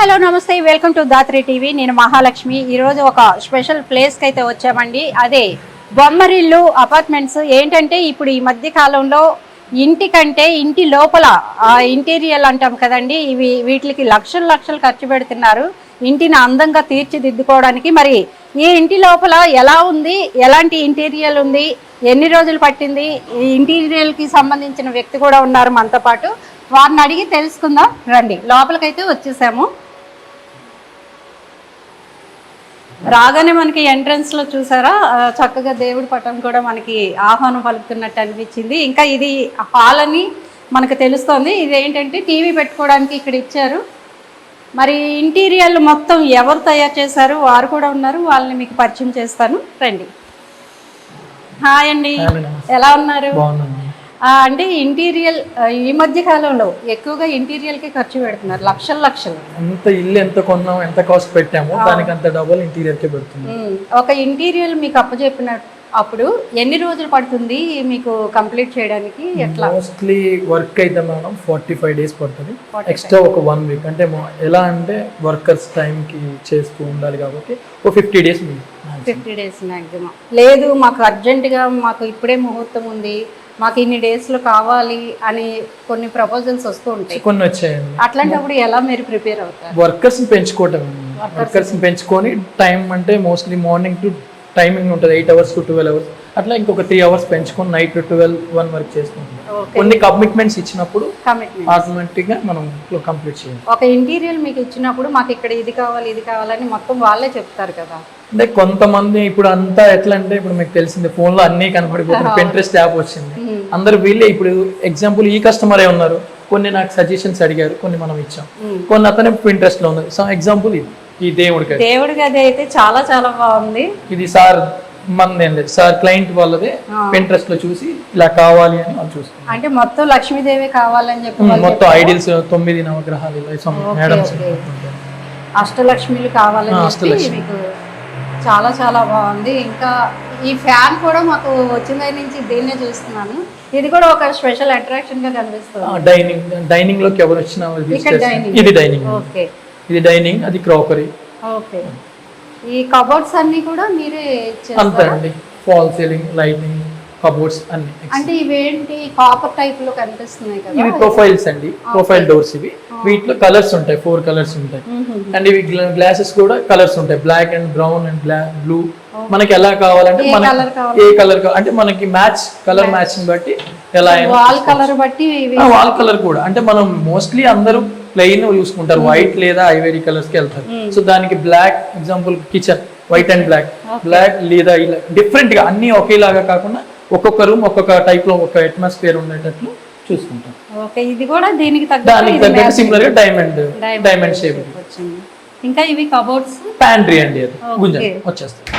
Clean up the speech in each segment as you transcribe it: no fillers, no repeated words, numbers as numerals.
Hello నమస్తే, welcome to Dhatri TV. నేను మహాలక్ష్మి. ఈరోజు ఒక స్పెషల్ ప్లేస్కి అయితే వచ్చామండి. అదే బొమ్మరిల్లు అపార్ట్మెంట్స్. ఏంటంటే ఇప్పుడు ఈ మధ్య కాలంలో ఇంటి కంటే ఇంటి లోపల ఇంటీరియల్ అంటాం కదండి, వీటికి లక్షలు లక్షలు ఖర్చు పెడుతున్నారు ఇంటిని అందంగా తీర్చిదిద్దుకోవడానికి. మరి ఈ ఇంటి లోపల ఎలా ఉంది, ఎలాంటి ఇంటీరియల్ ఉంది, ఎన్ని రోజులు పట్టింది, ఈ ఇంటీరియల్కి సంబంధించిన వ్యక్తి కూడా ఉన్నారు మనతో పాటు. వారిని అడిగి తెలుసుకుందాం రండి. లోపలికైతే వచ్చేసాము. రాగానే మనకి ఎంట్రన్స్ లో చూసారా చక్కగా దేవుడి పటం కూడా మనకి ఆహ్వానం పలుకుతున్నట్టు అనిపించింది. ఇంకా ఇది హాల్ అని మనకు తెలుస్తోంది. ఇది ఏంటంటే టీవీ పెట్టుకోవడానికి ఇక్కడ ఇచ్చారు. మరి ఇంటీరియల్ మొత్తం ఎవరు తయారు చేశారు, వారు కూడా ఉన్నారు, వాళ్ళని మీకు పరిచయం చేస్తాను రండి. హాయ్ అండి, ఎలా ఉన్నారు? అంటే ఇంటీరియల్ ఈ మధ్య కాలంలో ఎక్కువగా ఇంటీరియల్ కి ఖర్చు పెడుతున్నారు, లక్షలు లక్షలు. అంత ఇల్లు ఎంత కొన్నాం, ఎంత కాస్ట్ పెట్టామో దానికి అంత డబుల్ ఇంటీరియర్ కి పెడుతుంది. ఒక ఇంటీరియల్ మీకు అప్పచెప్పిన అప్పుడు ఎన్ని రోజులు పడుతుంది మీకు కంప్లీట్ చేయడానికి? ఎట్లా? మోస్ట్లీ వర్క్ అయితే మేడం 45 days పడుతుంది. ఎక్స్ట్రా ఒక 1 week. అంటే ఎలా అంటే వర్కర్స్ టైం కి చేస్తూ ఉండాలి కాబట్టి ఒక 50 days 50 days మ్యాక్సిమం. లేదు మాకు అర్జెంటుగా, మాకు ఇప్పుడే ముహూర్తం ఉంది, మాకు ఇన్ని డేస్లో కావాలి అని కొన్ని ప్రపోజల్స్ వస్తూ ఉంటాయి, కొన్ని వచ్చాయండి. అట్లాంటప్పుడు ఎలా మీరు ప్రిపేర్ అవుతారు? వర్కర్స్ పెంచుకోవటం, వర్కర్స్ పెంచుకొని టైం అంటే మోస్ట్లీ మార్నింగ్ టు టైమింగ్ ఉంటుంది 8 hours to 12 hours. అట్లా ఇంకొక 3 hours పెంచుకొని నైట్ 12-1 వరకు చేసుకుంటాం. కొన్ని కమిట్మెంట్స్ ఇచ్చినప్పుడు ఆటోమేటిక్ గా మనం కంప్లీట్ చేయాలి. ఒక ఇంటీరియర్ మీకు ఇచ్చినప్పుడు మాకు ఇక్కడ ఇది కావాలి ఇది కావాలని మొత్తం వాళ్ళే చెప్తారు కదా. అంటే కొంతమంది ఇప్పుడు అంతా ఎట్లా అంటే ఇప్పుడు మీకు తెలిసింది ఫోన్ లో అన్ని కనపడిపోతుంది. Pinterest యాప్ వచ్చింది, అందరు వీళ్ళే. ఇప్పుడు ఎగ్జాంపుల్ ఈ కస్టమరే ఉన్నారు, కొన్ని నాకు సజెషన్స్ అడిగారు, కొన్ని మనం ఇచ్చాం, కొన్ని అతనే Pinterest లో ఉన్నారు. సో ఎగ్జాంపుల్ ఈ దేవుడి గది అయితే చాలా చాలా బాగుంది. ఇది సార్ మనదేం లేదు, సార్ క్లయింట్ వాళ్ళదే. Pinterest లో చూసి ఇలా కావాలి అని వాళ్ళు చూసుకున్నారు. అంటే మొత్తం లక్ష్మీదేవి కావాలని చెప్పి మొత్తం ఐడియల్స్ 9 నవగ్రహాలు మేడమ్స్ అష్టలక్ష్మిలు కావాలని చెప్పి మీకు చాలా చాలా బాగుంది. ఇంకా ఈ ఫ్యాన్ కూడా మాకు వచ్చిన దగ్గర నుంచి దీన్నే చూస్తున్నాను. ఇది కూడా ఒక స్పెషల్ అట్రాక్షన్ గా కనిపిస్తుంది. డైనింగ్ లోకి ఎవరు వచ్చినా ఇది డైనింగ్. ఓకే, ఇది డైనింగ్, అది క్రాకరీ. ఓకే, ఈ కబోర్డ్స్ అన్ని కూడా మీరే అంతే అండి. ఫాల్ సీలింగ్, లైటింగ్, కబోర్డ్స్ అన్ని. అంటే ఇవేంటి కాపర్ టైప్ లో కనిపిస్తున్నాయి కదా? ఇవి ప్రొఫైల్స్ అండి, ప్రొఫైల్ డోర్స్. ఇవి వీటిలో కలర్స్ ఉంటాయి, 4 కలర్స్ ఉంటాయి. అండ్ ఇవి గ్లాసెస్ కూడా కలర్స్ ఉంటాయి, black and brown and blue. మనకి ఎలా కావాలంటే ఏ కలర్ అంటే మనకి మ్యాచ్, కలర్ మ్యాచింగ్ బట్టి ఎలా వాల్ కలర్ బట్టి వాల్ కలర్ కూడా. అంటే మనం మోస్ట్లీ అందరూ ప్లెయిన్ చూసుకుంటారు, వైట్ లేదా ఐవరీ కలర్స్ కి వెళ్తారు. సో దానికి black, example kitchen white and black లేదా ఇలా డిఫరెంట్ గా అన్ని ఒకేలాగా కాకుండా ఒక్కొక్క రూమ్ ఒక్కొక్క టైప్ లో ఒక అట్మాస్ఫియర్ ఉండేటట్లు చూసుకుంటాం. ఓకే, ఇది కూడా దీనికి తగ్గట్టు సిమిలర్ గా డైమండ్ షేప్ వచ్చింది. ఇంకా ఇవి కబోర్డ్స్, ప్యాంట్రీ అండి. అది గుంజ వచ్చేస్తుంది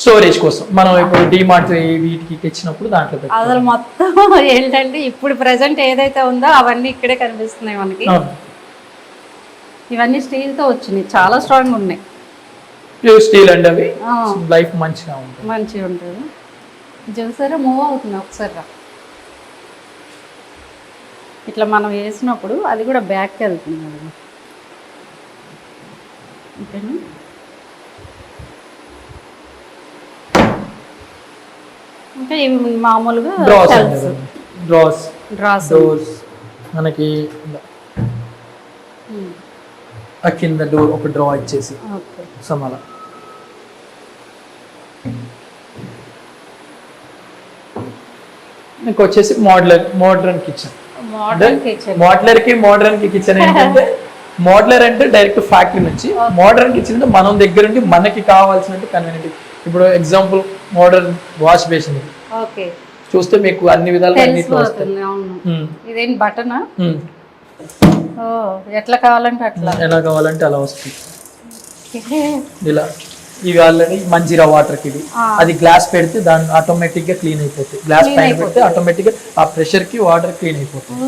స్టోరేజ్ కోసం. మనం ఇప్పుడు డిమార్ట్ వీటికి తెచ్చినప్పుడు దాంట్లో అసలు మొత్తం ఏంటంటే ఇప్పుడు ప్రెసెంట్ ఏదైతే ఉందో అవన్నీ ఇక్కడే కనిపిస్తున్నాయి మనకి. ఇవన్నీ స్టీల్ తో వచ్చినాయి, చాలా స్ట్రాంగ్ ఉన్నాయి. ప్యూర్ స్టీల్ అండి, అవి లైఫ్ మంచిగా ఉంటుంది. చూసారా, మూవ్ అవుతుంది ఒకసారి ఇట్లా మనం వేసినప్పుడు అది కూడా బ్యాక్కి వెళ్తుంది. ఓకేనా? ఇంకా ఇవి మామూలుగా డ్రాస్ మనకి ఆ కింద డోర్ ఒక డ్రా ఇచ్చేసి సమల. మీకు వచ్చేసి మోడ్రన్ కిచెన్. మోడ్రన్ కి కిచెన్ ఏంటంటే మోడ్లర్ అంటే డైరెక్ట్ ఫ్యాక్టరీ నుంచి, మోడ్రన్ కిచెన్ అంటే మనం దగ్గర నుండి మనకి కావాల్సినట్టు కన్వీనియంట్. ఇప్పుడు ఎగ్జాంపుల్ మోడర్న్ వాష్ బేసిన్ చూస్తే మీకు అన్ని విధాలుగా ఇదేంటి బటనా? ఎట్లా కావాలంటే అట్లా, ఎలా కావాలంటే అలా వస్తుంది. ఇలా ఇవి ఆల్రెడీ మంజీరా వాటర్ కి, అది గ్లాస్ పెడితే దాన్ని ఆటోమేటిక్ గా క్లీన్ అయిపోతుంది. గ్లాస్ పైన పెడితే ఆటోమేటిక్ గా ఆ ప్రెషర్ కి వాటర్ క్లీన్ అయిపోతుంది.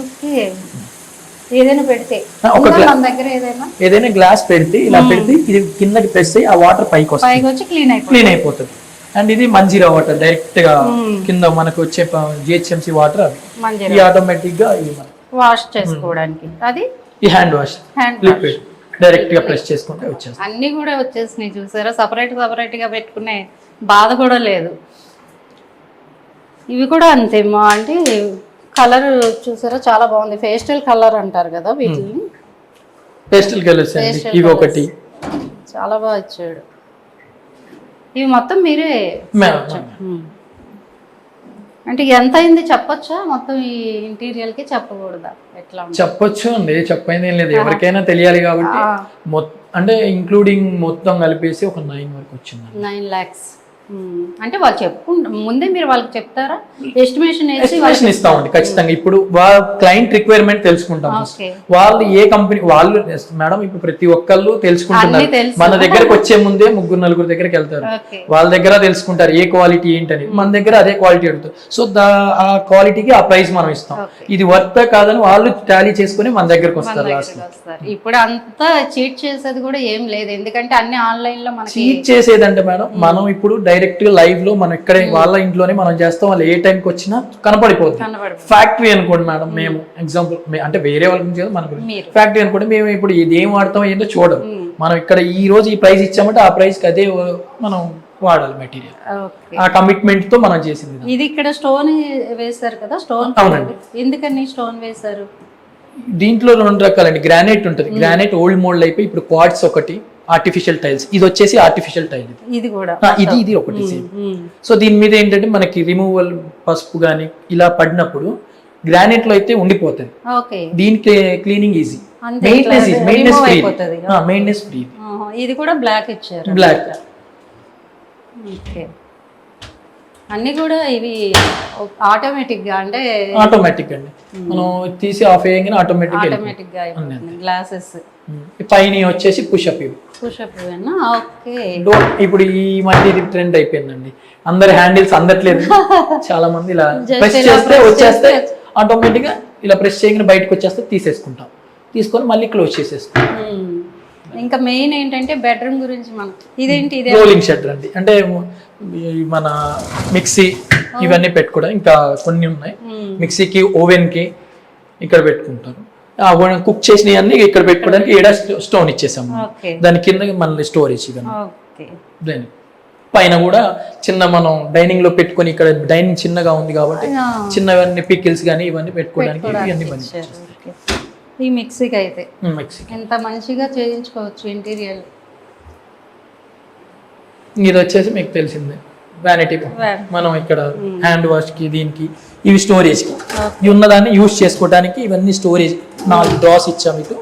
ఏదైనా గ్లాస్ పెడితే ఇలా పెడితే ఇది కిందకి ప్రెస్ అయ్యి ఆ వాటర్ పైకి వస్తుంది, క్లీన్ అయిపోతుంది. అండ్ ఇది మంజీరా వాటర్ డైరెక్ట్ గా కింద మనకు వచ్చే జిహెచ్ఎంసి వాటర్, అవి ఆటోమేటిక్ గా వాష్ చేసుకోవడానికి. అది ఈ హ్యాండ్ వాష్ లిక్విడ్ డైరెక్ట్ గా ప్రెస్ చేసుకుంటే వచ్చేస్తుంది. అన్నీ కూడా వచ్చేసినాయి చూసారా, సపరేట్ గా పెట్టుకునే బాధ కూడా లేదు. ఇవి కూడా అంతేమో అంటే కలర్ చూసారా చాలా బాగుంది, పేస్టల్ కలర్ అంటారు కదా వీటిని. పేస్టల్ కలర్స్ అండి ఇవి ఒకటి. చాలా బాగా ఇచ్చాడు. ఇవి మొత్తం మీరే అంటే ఎంత అయింది చెప్పొచ్చా? మొత్తం ఈ ఇంటీరియర్ కి చెప్పకూడదా? ఎట్లా చెప్పొచ్చు అండి, చెప్పైంది ఏం లేదు, ఎవరికైనా తెలియాలి కాబట్టి. అంటే ఇంక్లూడింగ్ మొత్తం కలిపేసి ఒక 9 వరకు వచ్చింది. 9 lakhs. అంటే వాళ్ళు ముందే మీరు వాళ్ళకి చెప్తారా? ఎస్టిమేషన్ ఇస్తామండి ఖచ్చితంగా. ఇప్పుడు వాళ్ళ క్లయింట్ రిక్వైర్మెంట్ తెలుసుకుంటాం. వాళ్ళు ఏ కంపెనీ వాళ్ళు మేడం ఇప్పుడు ప్రతి ఒక్కళ్ళు తెలుసుకుంటున్నారు. మన దగ్గరకు వచ్చే ముందే 3-4 దగ్గరికి వెళ్తారు, వాళ్ళ దగ్గర తెలుసుకుంటారు ఏ క్వాలిటీ ఏంటని. మన దగ్గర అదే క్వాలిటీ అడుగుతారు. సో ఆ క్వాలిటీకి ఆ ప్రైస్ మనం ఇస్తాం. ఇది వర్త్ కాదని వాళ్ళు టాలీ చేసుకుని మన దగ్గరకు వస్తారు. ఇప్పుడు అంతా చీట్ చేసేది కూడా ఏం లేదు, ఎందుకంటే అన్ని ఆన్లైన్ లో మనకి చీట్ చేసేదంటే మేడం మనం ఇప్పుడు డైరెక్ట్ లైవ్ లో మనం ఇక్కడే వాళ్ళ ఇంట్లోనే మనం చేస్తాం. వాళ్ళు ఏ టైంకి వచ్చినా కనపడిపోతుంది. ఫ్యాక్టరీ అనుకోండి మేడం, మేము ఎగ్జాంపుల్ అంటే వేరే వాళ్ళ గురించి మన గురించి ఫ్యాక్టరీ అనుకోండి, మేము ఇప్పుడు ఇది ఏం వాడతాం ఏంటో చూడడం. మనం ఇక్కడ ఈ రోజు ఈ ప్రైస్ ఇచ్చామంటే ఆ ప్రైస్ కి అదే మనం వాడాలి మెటీరియల్. ఆ కమిట్మెంట్ తో మనం చేసింది. ఇది ఇక్కడ స్టోన్ వేశారు కదా, స్టోన్. అవునండి. ఎందుకని స్టోన్ వేశారు? దీంట్లో 2 రకాలండి. గ్రానైట్ ఉంటుంది, గ్రానైట్ ఓల్డ్ మోల్డ్ అయిపోయి ఇప్పుడు క్వార్ట్స్ ఒకటి, ఆర్టిఫిషియల్ టైల్స్. ఇది వచ్చేసి ఆర్టిఫిషియల్ టైల్. ఇది కూడా ఇది ఒకటి సేమ్. సో దీని మీద ఏంటంటే మనకి రిమూవల్ పసుపు గానీ ఇలా పడినప్పుడు గ్రానైట్ లో అయితే ఉండిపోతుంది. దీనికి క్లీనింగ్ ఈజీ, మెయింటెనెన్స్ ఫ్రీ. ఇది కూడా బ్లాక్ ఇచ్చారు. బ్లాక్ అన్ని కూడా ఇవి ఆటోమేటిక్ గా అంటే ఆటోమేటిక్ అండి. మనం తీసి ఆఫ్ అయ్యగానే ఆటోమేటిక్ గా గ్లాసెస్. పైన వచ్చేసి పుషప్. ఇవి పుషప్. ఓకే. ఇప్పుడు ఈ మధ్య ఇది ట్రెండ్ అయిపోయిందండి, అందరి హ్యాండిల్స్ అందట్లేదు. చాలా మంది ఇలా ప్రెస్ చేస్తే వచ్చేస్తే ఆటోమేటిక్ గా ఇలా ప్రెస్ చేయగానే బయటకు వచ్చేస్తే తీసేసుకుంటాం, తీసుకొని మళ్ళీ క్లోజ్ చేసేసుకుంటాం. ఇంకా మెయిన్ ఏంటంటే బెడ్రూమ్ గురించి మనం ఇదేంటి రోలింగ్ షట్టర్ అండి. అంటే మన మిక్సీ ఇవన్నీ పెట్టుకోవడం, ఇంకా కొన్ని ఉన్నాయి. మిక్సీకి ఓవెన్ కి ఇక్కడ పెట్టుకుంటారు. కుక్ చేసినవి అన్ని ఇక్కడ పెట్టుకోవడానికి ఏడా స్టోన్ ఇచ్చేసాము. దాని కింద మళ్ళీ స్టోరేజ్. దాని పైన కూడా చిన్న మనం డైనింగ్ లో పెట్టుకొని, ఇక్కడ డైనింగ్ చిన్నగా ఉంది కాబట్టి చిన్నవన్నీ పికిల్స్ కానీ ఇవన్నీ పెట్టుకోవడానికి ఇవన్నీ పని. ఈ మిక్సీకి అయితే ఎంత మంచిగా చేయించుకోవచ్చు ఇంటీరియర్. ఇది వచ్చేసి మీకు తెలిసిందే వ్యానిటీ. మనం ఇక్కడ హ్యాండ్ వాష్ కి దీనికి ఇవి స్టోరేజ్ కి, ఇవి ఉన్నదాన్ని యూజ్ చేసుకోవడానికి ఇవన్నీ స్టోరేజ్. 4 డ్రాస్ ఇచ్చాము. ఇటు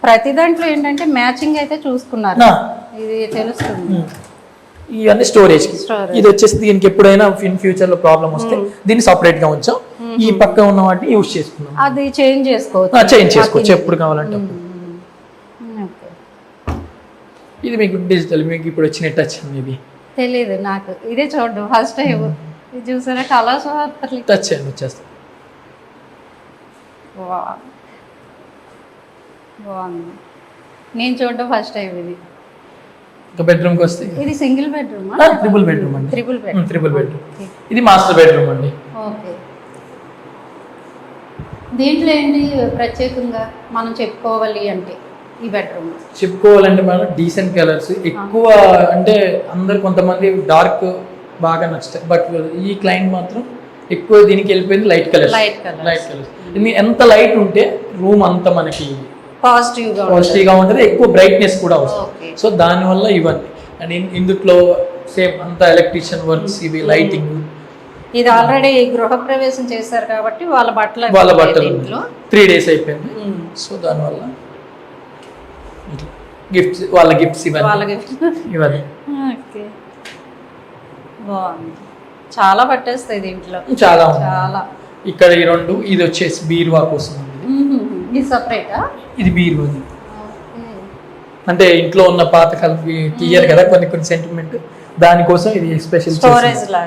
ప్రతి దాంట్లో ఏంటంటే మ్యాచింగ్ అయితే చూసుకున్నారు, ఇది తెలుస్తుంది. ఇవన్నీ స్టోరేజ్ కి. ఇది వచ్చేసి దీనికి ఎప్పుడైనా ఇన్ ఫ్యూచర్ లో ప్రాబ్లం వస్తే దీన్ని సపరేట్ గా ఉంచాం. ఈ పక్క ఉన్న వాటిని యూజ్ చేసుకున్నాం. అది చేంజ్ చేసుకోవచ్చు ఎప్పుడు కావాలంటే. ఇది మీకు డిజిటల్, మీకు ఇప్పుడు వచ్చిన టచ్ అనేది తెలియదు నాకు, ఇదే చూడండి ఫస్ట్ టైం. ఇది చూసారా కలర్స్ టచ్ చేయండి వచ్చేస్తా. బాగుంది, నేను చూడడం ఫస్ట్ టైం. ఇది బెడ్రూమ్ కి వస్తే ఇది సింగిల్ బెడ్రూమ్, ట్రిపుల్ బెడ్రూమ్ అండి. Triple bedroom. ఇది మాస్టర్ బెడ్రూమ్ అండి. ఓకే. దీంట్లో ఏంటి ప్రత్యేకంగా మనం చెప్పుకోవాలి అంటే ఈ బెడ్రూమ్ చెప్పుకోవాలంటే మనం డీసెంట్ కలర్స్ ఎక్కువ. అంటే అందరు కొంతమంది డార్క్ బాగా నచ్చుతాయి, బట్ ఈ క్లయింట్ మాత్రం ఎక్కువ దీనికి వెళ్ళిపోయింది లైట్ కలర్స్. ఎంత లైట్ ఉంటే రూమ్ అంతా మనకి పాజిటివ్ గా ఉంటుంది, ఎక్కువ బ్రైట్నెస్ కూడా వస్తుంది. సో దానివల్ల ఇవన్నీ. అండ్ ఇందులో సేమ్ అంతా ఎలక్ట్రీషియన్ వర్క్స్, ఇవి లైటింగ్. ఇది ఆల్రెడీ గృహప్రవేశం చేశారు కాబట్టి వాళ్ళ బట్టలు 3 days అయిపోయింది. సో దానివల్ల గిఫ్ట్స్, వాళ్ళ గిఫ్ట్స్ ఇవన్నీ. చాలా పట్టేస్తాయి దీంట్లో, చాలా. ఇక్కడ ఈ 2, ఇది వచ్చేసి బీరువా కోసం. ఇది సపరేటా? ఇది బీరువా. అంటే ఇంట్లో ఉన్న పాత కలిపి తీయరు కదా కొన్ని సెంటిమెంట్, దానికోసం ఇది స్పెషల్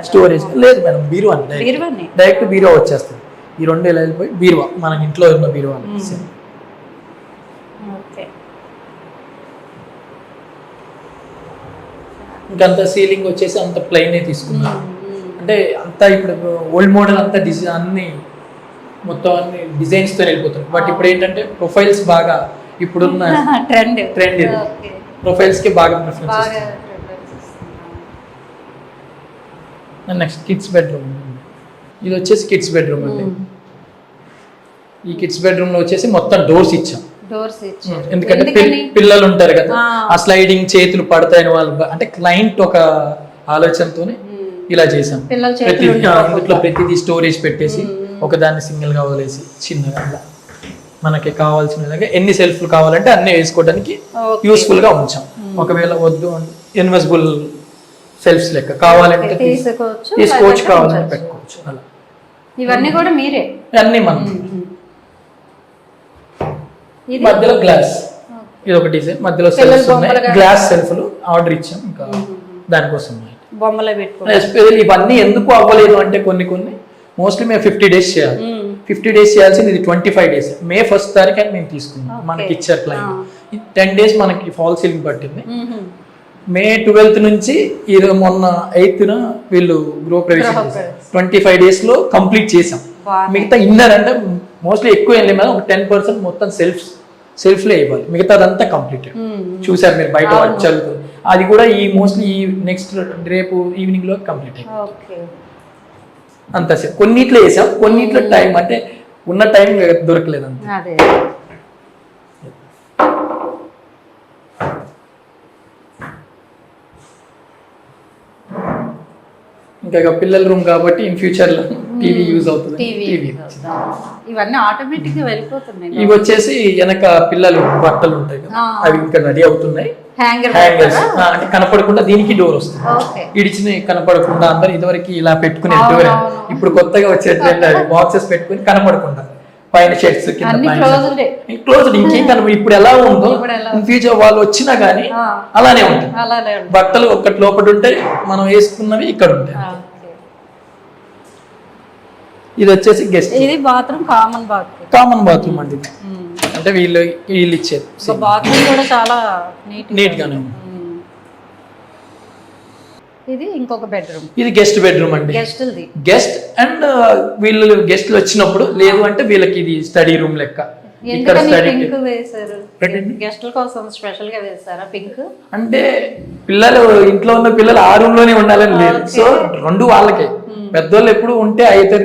స్టోరేజ్. లేదు మేడం, బీరువా డైరెక్ట్ బీరువా వచ్చేస్తుంది. ఈ 2 ఇలా వెళ్ళిపోయి బీరువా, మన ఇంట్లో ఉన్న బీరువా. ఇంకంతా సీలింగ్ వచ్చేసి అంత ప్లెయిన్ తీసుకున్నాం. అంటే అంతా ఇప్పుడు ఓల్డ్ మోడల్ అంతా అన్ని మొత్తం అన్ని డిజైన్స్ తో వెళ్ళిపోతుంది. బట్ ఇప్పుడు ఏంటంటే ప్రొఫైల్స్ బాగా ఇప్పుడున్న ట్రెండ్ ఇది ప్రొఫైల్స్ కి బాగా ప్రిఫరెన్స్ బాగా నెక్స్ట్ కిడ్స్ బెడ్రూమ్. ఇది వచ్చేసి కిడ్స్ బెడ్రూమ్ అండి. ఈ కిడ్స్ బెడ్రూమ్ లో వచ్చేసి మొత్తం డోర్స్ ఇచ్చాం. డోర్స్ ఇచ్చారు ఎందుకంటే పిల్లలు ఉంటారు కదా, ఆ స్లైడింగ్ చేతులు పడతాయని వాళ్ళు అంటే క్లయింట్ ఒక ఆలోచనతోనే ఇలా చేసాం. ప్రతి ఇంట్లో ప్రతిదీ స్టోరేజ్ పెట్టేసి ఒకదాన్ని సింగిల్ గా వదిలేసి చిన్నగా అలా మనకి కావాల్సిన విధంగా ఎన్ని సెల్ఫ్లు కావాలంటే అన్ని వేసుకోవడానికి యూస్ఫుల్ గా ఉంచాం. ఒకవేళ వద్దు ఇన్వెసిబుల్ సెల్ఫ్స్ లెక్క కావాలంటే తీసుకోవచ్చు, కావాలంటే పెట్టుకోవచ్చు. అలా ఇవన్నీ కూడా మీరే అన్ని మనం. మధ్యలో గ్లాస్, ఇది ఒక డిజైన్. మధ్యలో సెల్ఫ్స్ ఉన్నాయి, గ్లాస్ సెల్ఫ్లు ఆర్డర్ ఇచ్చాం. ఇంకా దానికోసం బొమ్మలు పెట్టుకో. ఇవన్నీ ఎందుకు అవ్వలేదు అంటే కొన్ని మోస్ట్లీ మేము 50 days చేయాలి. 50 days చేయాల్సింది ఇది 25 days. May 1st తారీఖు అని మేము తీసుకున్నాం. మనకి ఇచ్చారు క్లయింట్. 10 days మనకి ఫాల్ సీలింగ్ పట్టింది. May 12th నుంచి ఇది మొన్న 8th వీళ్ళు గృహ ప్రవేశం 25 days లో కంప్లీట్ చేసాం. మిగతా ఇన్నర్ అంటే మోస్ట్లీ ఎక్కువ ఏం లేదు, ఒక 10% మొత్తం సెల్ఫ్లే ఇవ్వాలి. మిగతాదంతా కంప్లీట్ చూసారు మీరు బయట చదువుతుంది. అది కూడా ఈ మోస్ట్లీ ఈ నెక్స్ట్ రేపు ఈవినింగ్ లో కంప్లీట్ అయ్యింది. అంత కొన్నిట్లో వేసాం, కొన్నిట్లో టైం అంటే ఉన్న టైం దొరకలేదు అంత. ఇంకా పిల్లల రూమ్ కాబట్టి ఇన్ ఫ్యూచర్ లో టీవీ యూజ్ అవుతుంది. టీవీ ఇవన్నీ ఆటోమేటిక్ గా వెళ్ళిపోతున్నాయి. ఇవి వచ్చేసి వెనక పిల్లలు బట్టలు ఉంటాయి కదా, అవి ఇంకా రెడీ అవుతున్నాయి. హ్యాంగర్స్ అంటే కనపడకుండా దీనికి డోర్ వస్తుంది. ఇడిచిన కనపడకుండా అందరు ఇదివరకు ఇలా పెట్టుకునే డోర్. ఇప్పుడు కొత్తగా వచ్చే ట్రెండ్ అది బాక్సెస్ పెట్టుకుని కనపడకుండా పైన షర్ట్స్ కింద క్లోజ్డ్. ఇంకేం కనపడి ఇప్పుడు ఎలా ఉందో ఇన్ ఫ్యూచర్ వాళ్ళు వచ్చినా గానీ అలానే ఉంటుంది. బట్టలు ఒక్కటి లోపల ఉంటాయి, మనం వేసుకున్నవి ఇక్కడ ఉంటాయి. ఇది వచ్చేసి గెస్ట్. ఇది బాత్రూమ్ కామన్ బాత్రూమ్ అండి. అంటే వీళ్ళు ఇచ్చేది బాత్రూమ్ కూడా చాలా నీట్ గానే ఉంది. ఇది ఇంకొక బెడ్రూమ్. ఇది గెస్ట్ బెడ్రూమ్ అండి. గెస్ట్ అండ్ వీళ్ళు గెస్ట్లు వచ్చినప్పుడు లేదు అంటే వీళ్ళకి ఇది స్టడీ రూమ్ లెక్క. ఇక్కడ పింక్ వేశారు గెస్ట్ల కోసం స్పెషల్ గా వేశారా పింక్? అంటే పిల్లలు ఇంట్లో ఉన్న పిల్లలు ఆ రూమ్ లోనే ఉండాలని లేదు. సో రెండు వాళ్ళకే. పెద్దోళ్ళు ఎప్పుడు ఉంటే అయితే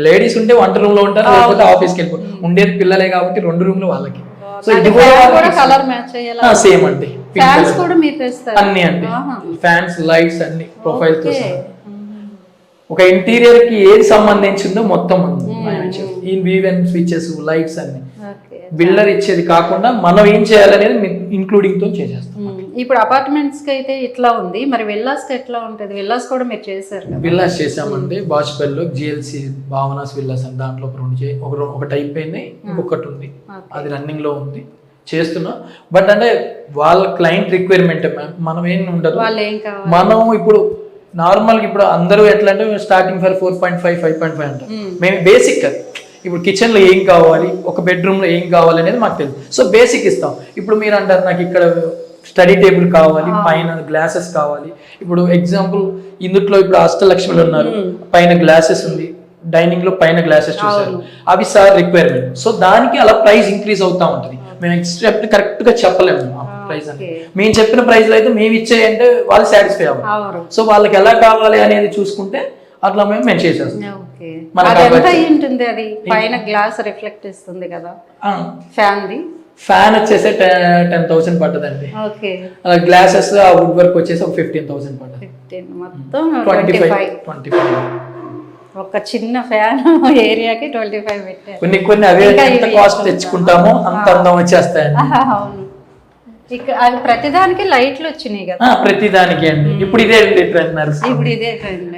లేడీస్ ఉంటే వంట రూమ్ లో ఉంటారు, లేకపోతే ఆఫీస్కి వెళ్ళిపోతారు. ఉండేది పిల్లలే కాబట్టి 2 రూమ్లు వాళ్ళకి. సో ఇది కూడా కలర్ మ్యాచ్ అయ్యేలా సేమ్ అండి. ఫ్యాన్స్ కూడా మీరు తెస్తారు అన్ని అండి, ఫ్యాన్స్ లైట్స్ అన్ని ప్రొఫైల్ తో ఒక ఇంటీరియర్ కి ఏది సంబంధించిందో మొత్తం ఈ వీవెన్ స్విచెస్ లైట్స్ అన్ని బిల్డర్ ఇచ్చేది కాకుండా మనం ఏం చేయాలనేది ఇంక్లూడింగ్ తో చేసేస్తాం. ఇప్పుడు అపార్ట్మెంట్స్ కి అయితే ఇట్లా ఉంది, మరి విల్లాస్ కి ఎట్లా ఉంటది? విల్లాస్ కూడా మీరు చేశారు? విల్లాస్ చేసామండి. బాచ్పల్లిలో జిఎల్సి భావనాస్ విల్లాస్ అని దాంట్లో ఒకటి అయిపోయింది, ఇంకొకటి ఉంది, అది రన్నింగ్ లో ఉంది, చేస్తున్నాం. బట్ అంటే వాళ్ళ క్లయింట్ రిక్వైర్మెంట్ మనం ఏం ఉండదు. మనం ఇప్పుడు నార్మల్ ఇప్పుడు అందరూ ఎట్లా అంటే స్టార్టింగ్ ఫర్ 4.5 5.5 అంటారు. మేము బేసిక్ ఇప్పుడు కిచెన్ లో ఏం కావాలి, ఒక బెడ్రూమ్ లో ఏం కావాలి అనేది మాకు తెలుసు. సో బేసిక్ ఇస్తాం. ఇప్పుడు మీరు అంటారు నాకు ఇక్కడ స్టడీ టేబుల్ కావాలి, పైన గ్లాసెస్ కావాలి. ఇప్పుడు ఎగ్జాంపుల్ ఇందుట్లో ఇప్పుడు అష్టలక్ష్మిలు ఉన్నారు, పైన గ్లాసెస్ ఉంది, డైనింగ్ లో పైన గ్లాసెస్ చూసారు, అవి సార్ రిక్వైర్మెంట్. సో దానికి అలా ప్రైస్ ఇంక్రీజ్ అవుతా ఉంటుంది. మేము ఎక్స్ట్రా కరెక్ట్ గా చెప్పలేము ప్రైస్ అని. మేము చెప్పిన ప్రైస్ లో అయితే మేము ఇచ్చేయంటే వాళ్ళు సాటిస్ఫై అవ్వాలి. సో వాళ్ళకి ఎలా కావాలి అనేది చూసుకుంటే అట్లా మేము మెన్షన్ చేస్తాం. అది పైన గ్లాస్ రిఫ్లెక్ట్ ఇస్తుంది కదా, ఫ్యాన్ వచ్చేసి 10,000 పడ్డదండి. గ్లాసెస్ ఆ వుడ్ వర్క్ వచ్చేసి ఒక 15,000 పడ్డది. మొత్తం 25. ఒక చిన్న ఫ్యాన్ ఏరియాకి 25 పెట్టారు. కొన్ని అవే ఎంత కాస్ట్ తెచ్చుకుంటామో అంత అందం వచ్చేస్తాయండి. అవును, అది ప్రతిదానికి లైట్లు వచ్చినాయి కదా. ప్రతిదానికి అండి. ఇప్పుడు ఇదే ట్రెండ్ ఇప్పుడు ఇదే ట్రెండ్.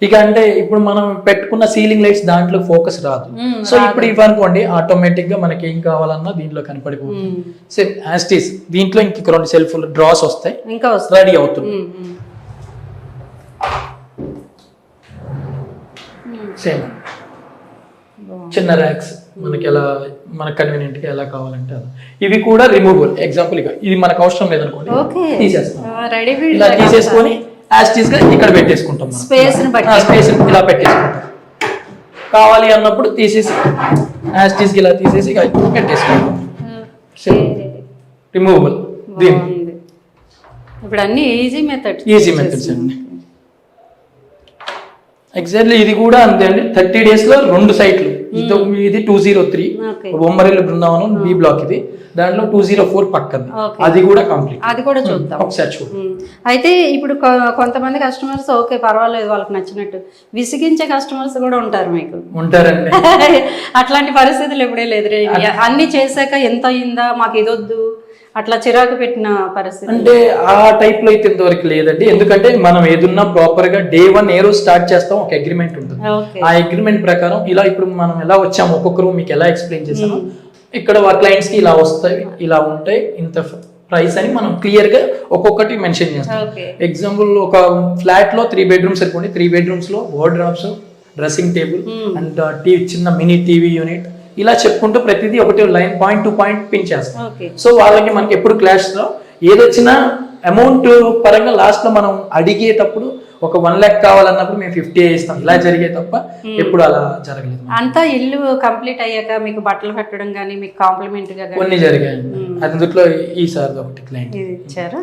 ఇక అంటే ఇప్పుడు మనం పెట్టుకున్న సీలింగ్ లైట్స్ దాంట్లో ఫోకస్ రాదు. సో ఇప్పుడు ఇవనుకోండి ఆటోమేటిక్ గా మనకి ఏం కావాలన్నా దీంట్లో కనపడిపోతుంది. సేమ్ యాస్టీస్ దీంట్లో ఇంక 2 సెల్ఫ్ డ్రాస్ వస్తాయి, ఇంకా రెడీ అవుతుంది. సేమ్ చిన్న ర్యాక్స్ మనకి ఎలా మనకు కన్వీనియంట్ గా ఎలా కావాలంటే అలా. ఇవి కూడా రిమూవబుల్. ఎగ్జాంపుల్ ఇక ఇది మనకు అవసరం లేదనుకోండి, తీసేస్తాం. ఇలా తీసేసుకొని యాస్టీస్ గా ఇక్కడ పెట్టేసుకుంటాం. స్పేస్ ఇలా పెట్టేసుకుంటాం. కావాలి అన్నప్పుడు తీసేసి యాస్టీస్ గా ఇలా తీసేసి పెట్టేసుకుంటాం. రిమూవబుల్. దీని బాగుంది. ఇప్పుడు అన్ని ఈజీ మెథడ్స్. ఈజీ మెథడ్స్ అండి. ఎగ్జాక్ట్లీ ఇది కూడా అంతే అండి. 30 days లో 2 సైట్లు. ఇది 203 okay. Bommarillu Brindavanam B block. ఇది దాంట్లో 204 పక్కన. ఓకే. అది కూడా కంప్లీట్. అది కూడా చూద్దాం ఒకసారి చూడు. అయితే ఇప్పుడు కొంతమంది కస్టమర్స్ ఓకే పర్వాలేదు వాళ్ళకి నచ్చినట్టు, విసిగించే కస్టమర్స్ కూడా ఉంటారు మీకు. ఉంటారండి. అట్లాంటి పరిస్థితులు ఎప్పుడే లేదు. అన్ని చేశాక ఎంత అయిందా మాకు ఇదొద్దు అట్లా చిరాకు పెట్టిన పరిస్థితి అంటే ఆ టైప్ లో అయితే ఇంతవరకు లేదండి. ఎందుకంటే మనం ఏదున్నా ప్రాపర్ గా డే 1 ఏ రోజు స్టార్ట్ చేస్తాం ఒక అగ్రిమెంట్ ఉంటుంది. ఓకే. ఆ అగ్రిమెంట్ ప్రకారం ఇలా ఇప్పుడు మనం ఎలా వచ్చాము ఒక్కొక్కరు మీకు ఎలా ఎక్స్ప్లెయిన్ చేసాము, ఇక్కడ క్లయింట్స్ కి ఇలా వస్తాయి, ఇలా ఉంటాయి, ఇంత ప్రైస్ అని మనం క్లియర్ గా ఒక్కొక్కటి మెన్షన్ చేస్తాం. ఓకే. ఎగ్జాంపుల్ ఒక ఫ్లాట్ లో 3 bedrooms అనుకోండి. 3 bedrooms లో వార్డ్రోబ్స్, డ్రెస్సింగ్ టేబుల్ అండ్ చిన్న మినీ టీవీ యూనిట్, ఇలా చెప్పుకుంటూ ప్రతిదీ ఒకటి line point to point pin చేస్తాం. ఓకే. సో వాళ్ళకి మనకి ఎప్పుడు క్లాష్ లో ఏదొచ్చినా అమౌంట్ పరంగా లాస్ట్ లో మనం అడిగేటప్పుడు ఒక 1 lakh కావాలన్నప్పుడు మేము 50 ఇస్తాం. ఇలా జరిగే తప్ప ఎప్పుడు అలా జరగలేదు. అంతా ఇల్లు కంప్లీట్ అయ్యాక మీకు బట్టలు పెట్టడం కానీ మీకు కాంప్లిమెంట్ గా కొన్ని జరిగాయండి. అందులో ఈసారి ఒకటి క్లయింట్ ఇది ఇచ్చారా?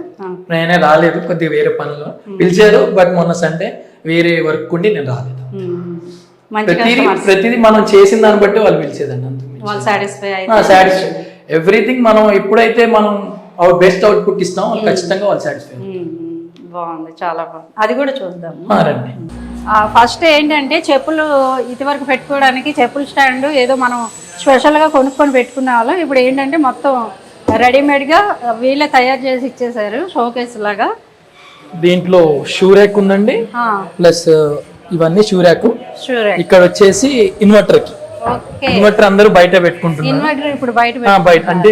నేనే రాలేదు, కొద్దిగా వేరే పనులు పిలిచారు. బట్ మొన్న సండే వేరే వర్క్ ఉండి నేను రాలేదు. ప్రతిదీ మనం చేసిన దాన్ని బట్టి వాళ్ళు పిలిచేదండి. వాళ్ళు సాటిస్ఫై సాటిస్ఫై ఎవ్రీథింగ్. మనం ఎప్పుడైతే మనం బెస్ట్ అవుట్పుట్ ఇస్తాం వాళ్ళు ఖచ్చితంగా వాళ్ళు సాటిస్ఫై. బాగుంది, చాలా బాగుంది. అది కూడా చూద్దాం రండి. ఫస్ట్ ఏంటంటే చెప్పులు ఇదివరకు పెట్టుకోవడానికి చెప్పుల స్టాండ్ ఏదో మనం స్పెషల్గా కొనుక్కొని పెట్టుకునే వాళ్ళం. ఇప్పుడు ఏంటంటే మొత్తం రెడీమేడ్గా వీళ్ళే తయారు చేసి ఇచ్చేసారు షోకేస్ లాగా. దీంట్లో షూ ర్యాక్ ఉందండి, ప్లస్ ఇవన్నీ షూ ర్యాక్. ఇక్కడ వచ్చేసి ఇన్వర్టర్ కి, ఇన్వర్టర్ అందరూ బయట పెట్టుకుంటున్నారు. ఇన్వర్టర్ ఇప్పుడు బయట అంటే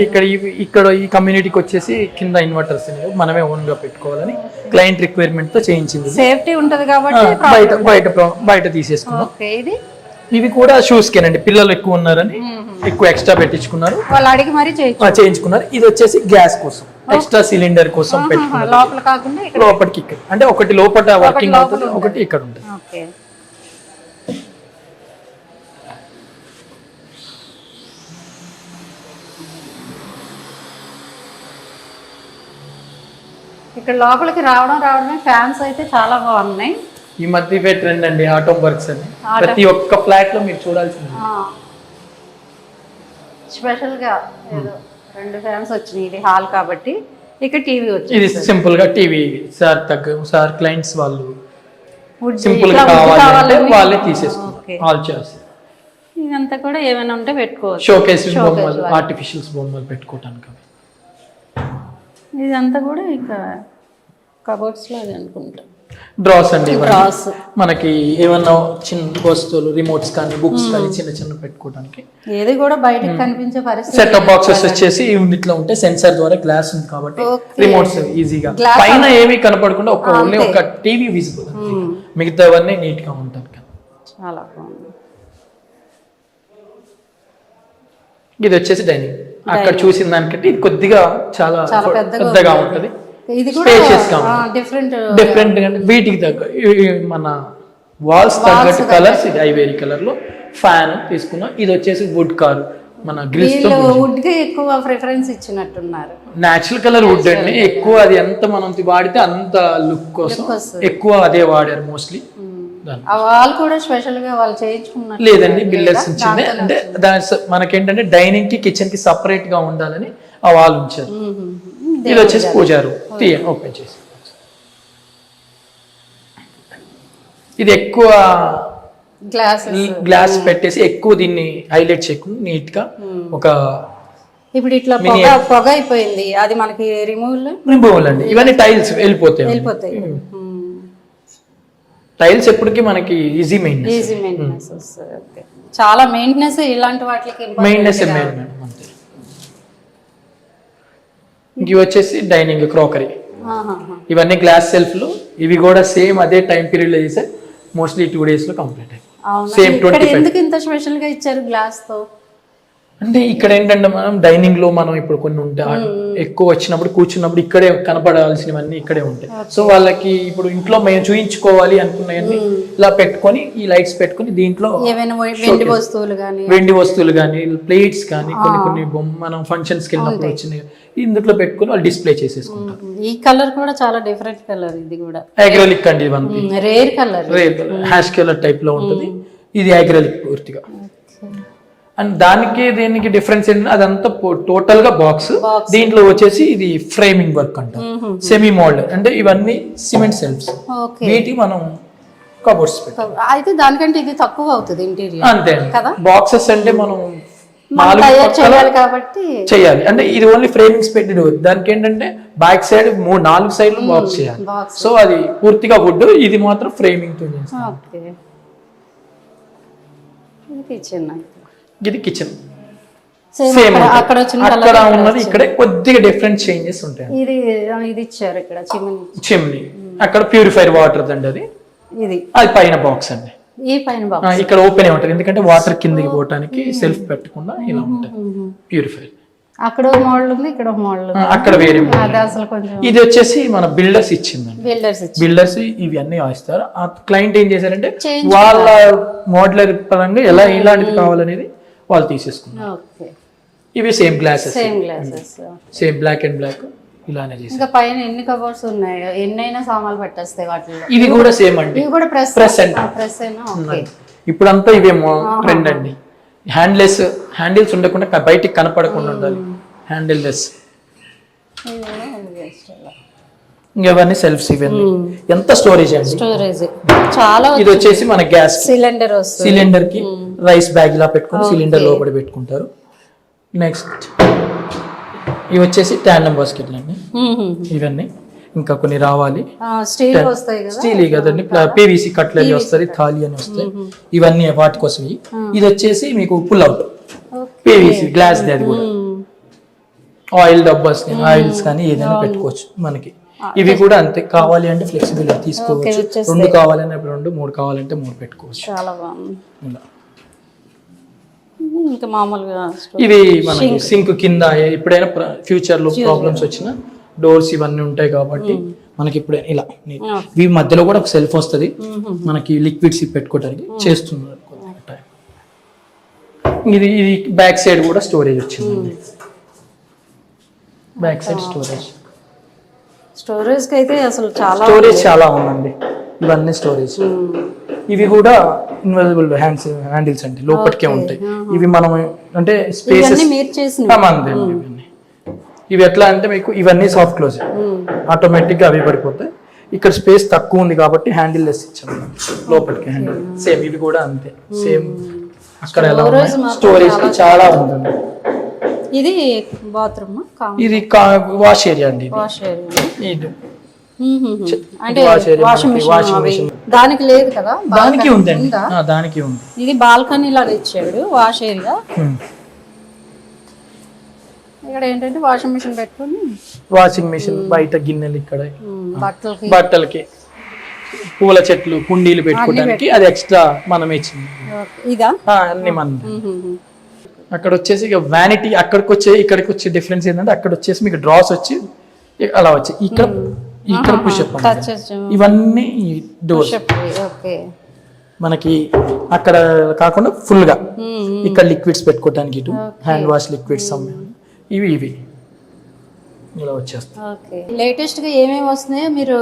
ఇక్కడ ఈ కమ్యూనిటీకి వచ్చేసి కింద ఇన్వర్టర్స్ మనమే ఓన్ గా పెట్టుకోవాలని క్లయింట్ రిక్వైర్మెంట్ తో చేయించింది. సేఫ్టీ ఉంటది కాబట్టి బయట తీసేసుకున్నాం. ఇది ఇవి కూడా షూస్ కేనండి. పిల్లలు ఎక్కువ ఉన్నారని ఎక్కువ ఎక్స్ట్రా పెట్టించుకున్నారు, వాళ్ళు అడిగి మరి చేయించుకున్నారు. ఇది వచ్చేసి గ్యాస్ కోసం, ఎక్స్ట్రా సిలిండర్ కోసం పెట్టుకున్నారు. లోపల కాకుండా లోపలికి ఇక్కడ అంటే ఒకటి లోపల వర్కింగ్ అవుతుంది, ఒకటి ఇక్కడ ఉంటుంది. ఇక్కడ లోపలికి రావడమే ఫ్యాన్స్ అయితే చాలా బాగున్నాయి. ఈ మధ్య ట్రెండ్ అండి ఆటోమ్ వర్క్స్ అని. ప్రతి ఒక్క ఫ్లాట్ లో మీరు చూడాల్సింది. స్పెషల్ గా ఏదో 2 ఫ్యాన్స్ వచ్చినాయి. ఇది హాల్ కాబట్టి ఇక్కడ టీవీ వచ్చింది. ఇది సింపుల్ గా టీవీ సార్ క్లయింట్స్ వాళ్ళు సింపుల్ గా కావాలంటే వాళ్ళే తీసేసుకుంటారు. ఆల్ చేసి ఇదంతా కూడా ఏమైనా ఉంటే పెట్టుకోవచ్చు. షోకేస్ బొమ్మలు, ఆర్టిఫిషియల్స్ బొమ్మలు పెట్టుకోవడానికి. ఇదంతా కూడా ఇక కబోర్డ్స్ లాగా అనుకుంటా. డ్రాస్ అండి. మనకి ఏమన్నా చిన్న వస్తువులు, రిమోట్స్ కానీ బుక్స్ కానీ చిన్న పెట్టుకోవడానికి. ఏది కూడా బయటకు కనిపించే పరిస్థితి. సెటప్ బాక్సెస్ వచ్చేసి యూనిట్ లో ఉంటే సెన్సార్ ద్వారా గ్లాస్ ఉంది కాబట్టి రిమోట్స్ ఈజీగా పైన ఏమీ కనపడకుండా ఓన్లీ ఒక టీవీ విజిబుల్, మిగతావన్నీ నీట్ గా ఉంటాయి. చాలా బాగుంది. ఇది వచ్చేసి డైనింగ్. అక్కడ చూసిన దానికంటే ఇది కొద్దిగా చాలా పెద్దగా ఉంటుంది. ఇది స్పేషియస్ గా డిఫరెంట్ వీటికి మన వాల్స్ తగ్గట్టు కలర్స్. ఇది ఐవేరీ కలర్ లో ఫ్యాన్ తీసుకున్నాం. ఇది వచ్చేసి వుడ్ కార్, మన గ్రిల్స్ తో వుడ్ కి ఎక్కువ ప్రిఫరెన్స్ ఇచ్చినట్టున్నారు. నేచురల్ కలర్ వుడ్ అండి ఎక్కువ. అది ఎంత మనం వాడితే అంత లుక్ కోసం ఎక్కువ అదే వాడారు మోస్ట్లీ. వాళ్ళు కూడా స్పెషల్ గా వాళ్ళు చేయించుకున్నారు లేదండి, బిల్డర్స్ ఇచ్చింది. అంటే మనకేంటంటే డైనింగ్ కి కిచెన్ కి సపరేట్ గా ఉండాలని ఆ వాల్ ఉంచారు. ఇది వచ్చేసి పూజారు. ఓపెన్ చేసి ఇది ఎక్కువ గ్లాస్ పెట్టేసి ఎక్కువ దీన్ని హైలైట్ చేయకుండా నీట్ గా ఒక. ఇప్పుడు ఇట్లా పొగ అయిపోయింది, అది మనకి రిమూవల్ అండి. ఇవన్నీ టైల్స్ వెళ్ళిపోతాయి. టైల్స్ ఎప్పటికీ మనకి ఈజీ మెయింటెనెన్స్. చాలా మెయింటెనెన్స్ ఇలాంటి వాటికి మెయింటెనెన్స్ మేడం. అంతే. ఇవి వచ్చేసి డైనింగ్ క్రాకరీ. ఇవన్నీ గ్లాస్ సెల్ఫ్లు. ఇవి కూడా సేమ్ అదే టైం పీరియడ్ లో చేసే మోస్ట్లీ 2 days లో కంప్లీట్ అయ్యింది. సేమ్ 25. ఎందుకు ఇంత స్పెషల్ గా ఇచ్చారు గ్లాస్ తో? అంటే ఇక్కడ ఏంటంటే మనం డైనింగ్ లో మనం ఇప్పుడు కొన్ని ఉంటాయి ఎక్కువ వచ్చినప్పుడు కూర్చున్నప్పుడు ఇక్కడే కనపడాల్సినవన్నీ ఇక్కడే ఉంటాయి. సో వాళ్ళకి ఇప్పుడు ఇంట్లో మేము చూయించుకోవాలి అనుకున్నవన్నీ ఇలా పెట్టుకొని ఈ లైట్స్ పెట్టుకొని దీంట్లో ఏమైనా వెండి వస్తువులు కానీ ప్లేట్స్ కానీ కొన్ని మనం ఫంక్షన్స్ కి వెళ్ళినప్పుడు వచ్చినాయి ఇందులో పెట్టుకొని వాళ్ళు డిస్ప్లే చేసేసుకుంటారు. ఈ కలర్ కూడా చాలా డిఫరెంట్ కలర్, ఇది కూడా అగ్రాలిక్ అండి, ఇవన్నీ rare colour ash colour type లో ఉంటుంది. ఇది అగ్రాలిక్ పూర్తిగా. అండ్ దానికి దీనికి డిఫరెన్స్ ఏంటంటే అదంతా టోటల్ గా బాక్స్, దీంట్లో వచ్చేసి ఇది ఫ్రేమింగ్ వర్క్ అంటారు, సెమీ మోల్డ్. అంటే ఇవన్నీ సిమెంట్ సెల్ఫ్స్, వీటి మనం కబోర్డ్స్ పెట్టాం. అయితే దానికంటే ఇది తక్కువ అవుతుంది ఇంటీరియర్ అంతే కదా. బాక్సెస్ అంటే మనం కాబట్టి చేయాలి. అంటే ఇది ఓన్లీ ఫ్రేమింగ్స్ పెట్టి దానికి ఏంటంటే బ్యాక్ సైడ్ 4 సైడ్లు బాక్స్ చేయాలి. సో అది పూర్తిగా వుడ్, ఇది మాత్రం ఫ్రేమింగ్ తో చేస్తాం. ఇది కిచెన్ సేమ్ అక్కడ ఉన్నది ఇక్కడే కొద్దిగా డిఫరెంట్ చేంజెస్ ఉంటాయి. ఇది ఇచ్చారు ఇక్కడ చిమ్నీ, అక్కడ ప్యూరిఫైర్ వాటర్ అండి, అది పైన బాక్స్ అండి. ఈ పైన బాక్స్ ఇక్కడ ఓపెన్ ఉంటుంది, ఎందుకంటే వాటర్ కిందకి పోవడానికి సెల్ఫ్ పెట్టకుండా ఇలా ఉంటుంది ప్యూరిఫైర్. అక్కడ మోడల్ ఉంది, ఇక్కడ మోడల్ ఉంది, అక్కడ వేరే. అసలు కొంచెం ఇది వచ్చేసి మన బిల్డర్స్ ఇచ్చిందండి. బిల్డర్స్ ఇవి అన్ని ఇస్తారు. ఆ క్లయింట్ ఏం చేశారంటే వాళ్ళ మోడలర్ పరంగా ఎలా ఇలాంటిది కావాలనేది వాళ్ళు తీసేసుకున్నారు. ఇవి same glasses, same black and black ఇలానే చేసి. ఇంకా పైన ఎన్ని కబోర్డ్స్ ఉన్నాయి, ఎన్నైనా సామాన్లు పట్టేస్తాయి వాటిలో. ఇది కూడా సేమ్ అండి, ఇది కూడా ప్రెస్ ఇప్పుడంతా ఇవేమో ట్రెండ్ అండి. హ్యాండిల్స్ ఉండకుండా బయటికి కనపడకుండా ఉండాలి, హ్యాండిల్ లెస్. ఇవన్నీ సెల్ఫ్స్, ఇవన్నీ ఎంత స్టోరేజ్ అండి, స్టోరేజ్ చాలా. ఇది వచ్చేసి మన గ్యాస్ సిలిండర్ కి రైస్ బ్యాగ్ ఇలా పెట్టుకొని సిలిండర్ లోపల పెట్టుకుంటారు. నెక్స్ట్ ఇవి వచ్చేసి ట్యాండమ్ బాస్కెట్లు అండి. ఇవన్నీ ఇంకా కొన్ని రావాలి, స్టీల్ కదండి, పీవీసీ కట్లరీ వస్తుంది, థాలి అని వస్తాయి. ఇవన్నీ వాటి కోసం. ఇది వచ్చేసి మీకు పుల్ అవుట్ పీవీసీ గ్లాస్, అది కూడా ఆయిల్ డబ్బాస్ ఆయిల్స్ కానీ ఏదైనా పెట్టుకోవచ్చు మనకి. ఇవి కూడా అంతే, కావాలి అంటే ఫ్లెక్సిబిలిటీ తీసుకోవచ్చు. 2 కావాలంటే 2, 3 కావాలంటే 3 పెట్టుకోవచ్చు. చాలా బాగుంది. ఇంకా మామూలుగా ఇవి మనకి సింక్ కింద ఎప్పుడైనా ఫ్యూచర్ లో ప్రాబ్లమ్స్ వచ్చినా డోర్స్ ఇవన్నీ ఉంటాయి కాబట్టి మనకి ఇప్పుడు ఇలా ఇవి మధ్యలో కూడా ఒక సెల్ఫ్ వస్తుంది మనకి లిక్విడ్స్ పెట్టుకోవడానికి చేస్తున్నారు. ఇది బ్యాక్ సైడ్ కూడా స్టోరేజ్ వచ్చింది, బ్యాక్ సైడ్ స్టోరేజ్ అయితే అసలు చాలా ఉందండి. ఇవన్నీ స్టోరేజ్. ఇవి కూడా ఇన్విజిబుల్ హ్యాండిల్స్ అంటే లోపలికే ఉంటాయి. ఇవి మనం అంటే స్పేసెస్ ఇవి ఎట్లా అంటే మీకు ఇవన్నీ సాఫ్ట్ క్లోజ్, ఆటోమేటిక్ గా అవి పడిపోతాయి. ఇక్కడ స్పేస్ తక్కువ ఉంది కాబట్టి హ్యాండిల్ లెస్ ఇచ్చాము లోపలికి హ్యాండిల్. సేమ్ ఇవి కూడా అంతే, సేమ్ అక్కడ ఎలా స్టోరేజ్ చాలా ఉంటుంది. ఇది బాత్రూమ్, ఇది వాష్ ఏరియా అండి. అంటే వాషింగ్ మెషిన్ దానికి లేదు కదా, దానికి ఉందండి, దానికి ఉంది. ఇది బాల్కనీ లాగా ఇచ్చాడు వాష్ ఏరియా. ఇక్కడ ఏంటంటే వాషింగ్ మెషిన్ పెట్టుకొని, వాషింగ్ మెషిన్ బయట గిన్నెలు, ఇక్కడ బట్టలకి పూల చెట్లు కుండీలు పెట్టుకోవడానికి అది ఎక్స్ట్రా మనమే ఇచ్చింది. ఇదా అన్ని మన. అక్కడ వచ్చేసి ఇక వ్యానిటీ, ఇక్కడికి వచ్చే డిఫరెన్స్ ఏంటంటే అక్కడ వచ్చేసి మీకు డ్రాస్ వచ్చి అలా వచ్చి ఇక్కడ పుషప్, ఇవన్నీ డోర్స్ మనకి. అక్కడ కాకుండా ఫుల్ గా ఇక్కడ లిక్విడ్స్ పెట్టుకోవడానికి, ఇటు హ్యాండ్ వాష్ లిక్విడ్స్ ఇవి ఇలా వచ్చేస్తాయి. లేటెస్ట్ గా ఏమేమి వస్తున్నాయో మీరు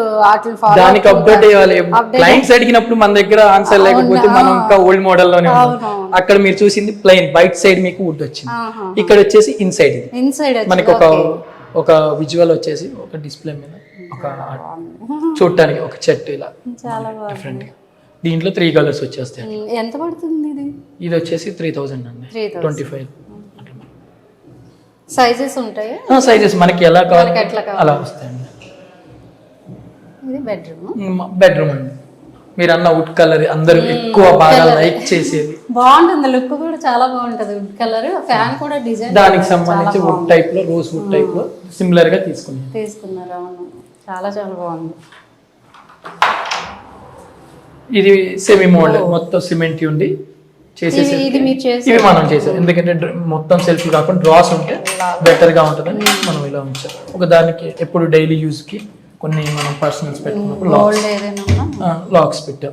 దానికి అప్డేట్ చేయాలి. క్లయింట్స్ అడిగినప్పుడు మన దగ్గర ఆన్సర్ లేకపోతే మనం ఇంకా ఓల్డ్ మోడల్ లోనే ఉన్నాం. అక్కడ మీరు చూసింది ప్లెయిన్, బయట సైడ్ మీకు వుడ్ వచ్చింది, ఇక్కడ వచ్చేసి ఇన్సైడ్ మనకి ఒక విజువల్ వచ్చేసి ఒక డిస్ప్లే మీద ఒక చూడటానికి ఒక చెట్టు ఇలా డిఫరెంట్. దీంట్లో 3 కలర్స్ వచ్చేస్తాయి. ఎంత పడుతుంది ఇది వచ్చేసి 3000 అండి, 25. సైజెస్ ఉంటాయి, సైజెస్ మనకి ఎలా కావాలి అలా వస్తాయండి. ఇది బెడ్రూమ్ అండి. మీరు అన్న వుడ్ కలర్ అందరూ ఎక్కువ బాగా లైక్ చేసేది. బాగుంటుంది, లుక్ కూడా చాలా బాగుంటది. వుడ్ కలర్, ఫ్యాన్ కూడా డిజైన్ దానికి సంబంధించి వుడ్ టైప్ లో, రోజ్ వుడ్ టైప్ లో సిమిలర్ గా తీసుకున్నారు. అవును, చాలా బాగుంది. ఇది సెమీ మోల్డ్, మొత్తం సిమెంట్ ఉంది. చేసేసి ఇది మీరు చేసి ఇవి మనం చేసాం. ఎందుకంటే మొత్తం సెల్ఫ్ కాకుండా డ్రాస్ ఉంటే బెటర్ గా ఉంటుందని మనం ఇలా ఉంచాం. ఒక దానికి ఎప్పుడు డైలీ యూజ్ కి కొన్ని మనం పర్సనల్స్ పెట్టుకున్నప్పుడు గోల్డ్ ఏదైనా లాక్స్ పెట్టాం.